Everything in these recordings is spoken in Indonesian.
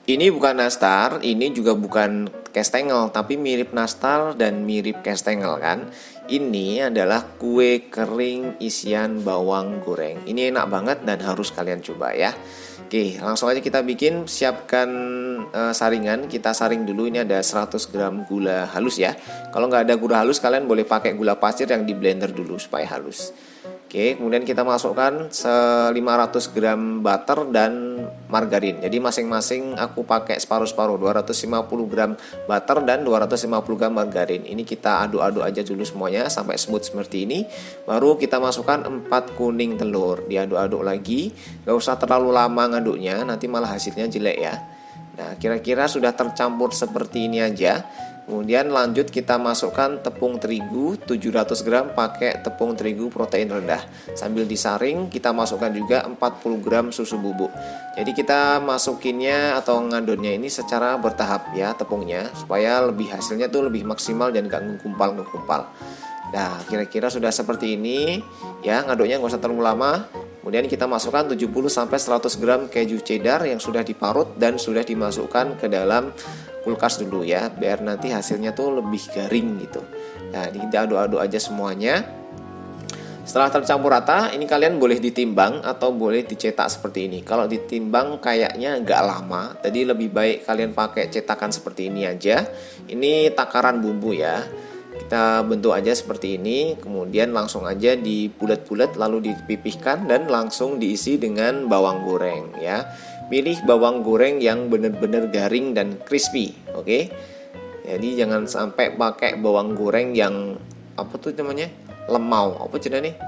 Ini bukan nastar, ini juga bukan kastengel, tapi mirip nastar dan mirip kastengel kan. Ini adalah kue kering isian bawang goreng. Ini enak banget dan harus kalian coba ya. Oke, langsung aja kita bikin. Siapkan saringan. Kita saring dulu. Ini ada 100 gram gula halus ya. Kalau nggak ada gula halus, kalian boleh pakai gula pasir yang di blender dulu supaya halus. Oke, kemudian kita masukkan 500 gram butter dan margarin. Jadi masing-masing aku pakai separuh-separuh, 250 gram butter dan 250 gram margarin. Ini kita aduk-aduk aja dulu semuanya sampai smooth seperti ini. Baru kita masukkan 4 kuning telur, diaduk-aduk lagi. Gak usah terlalu lama ngaduknya, nanti malah hasilnya jelek ya. Nah, kira-kira sudah tercampur seperti ini aja. Kemudian lanjut kita masukkan tepung terigu 700 gram, pakai tepung terigu protein rendah. Sambil disaring kita masukkan juga 40 gram susu bubuk. Jadi kita masukinnya atau ngadonnya ini secara bertahap ya tepungnya, supaya lebih hasilnya tuh lebih maksimal dan gak ngekumpal-ngekumpal. Nah, kira-kira sudah seperti ini ya, ngaduknya nggak usah terlalu lama. Kemudian kita masukkan 70-100 gram keju cheddar yang sudah diparut dan sudah dimasukkan ke dalam kulkas dulu ya, biar nanti hasilnya tuh lebih garing gitu. Nah, ini kita aduk-aduk aja semuanya. Setelah tercampur rata, ini kalian boleh ditimbang atau boleh dicetak seperti ini. Kalau ditimbang kayaknya agak lama, jadi lebih baik kalian pakai cetakan seperti ini aja. Ini takaran bumbu ya. Kita bentuk aja seperti ini, kemudian langsung aja dibulat-bulat lalu dipipihkan dan langsung diisi dengan bawang goreng ya. Pilih bawang goreng yang benar-benar garing dan crispy, oke? Jadi jangan sampai pakai bawang goreng yang apa tuh namanya? Lemau, apa nih?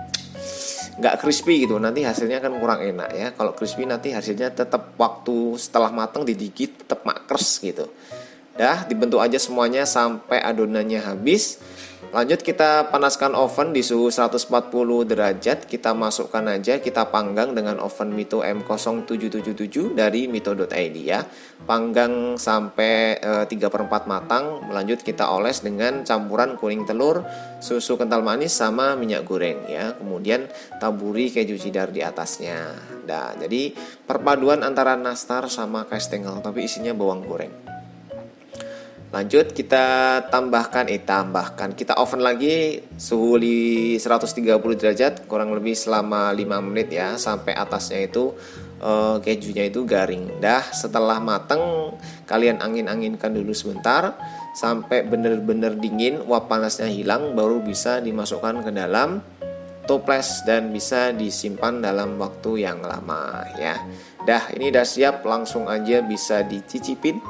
Nggak crispy gitu, nanti hasilnya kan kurang enak ya. Kalau crispy nanti hasilnya tetap waktu setelah matang digigit tetap makres gitu. Dah, dibentuk aja semuanya sampai adonannya habis. Lanjut kita panaskan oven di suhu 140 derajat. Kita masukkan aja, kita panggang dengan oven Mito M0777 dari mito.id ya. Panggang sampai 3/4 matang. Lanjut kita oles dengan campuran kuning telur, susu kental manis sama minyak goreng ya. Kemudian taburi keju cheddar di atasnya. Nah, jadi perpaduan antara nastar sama kastengel tapi isinya bawang goreng. Lanjut kita tambahkan kita oven lagi suhu di 130 derajat kurang lebih selama 5 menit ya, sampai atasnya itu kejunya itu garing. Dah setelah mateng kalian angin-anginkan dulu sebentar sampai bener-bener dingin, uap panasnya hilang, baru bisa dimasukkan ke dalam toples dan bisa disimpan dalam waktu yang lama ya. Dah ini udah siap, langsung aja bisa dicicipin.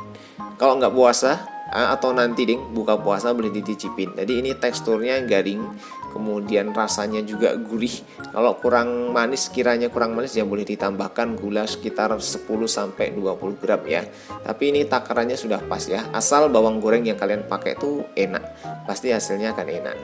Kalau nggak puasa atau nanti buka puasa boleh dicicipin. Jadi ini teksturnya garing, kemudian rasanya juga gurih. Kalau kiranya kurang manis ya boleh ditambahkan gula sekitar 10-20 gram ya. Tapi ini takarannya sudah pas ya. Asal bawang goreng yang kalian pakai itu enak, pasti hasilnya akan enak.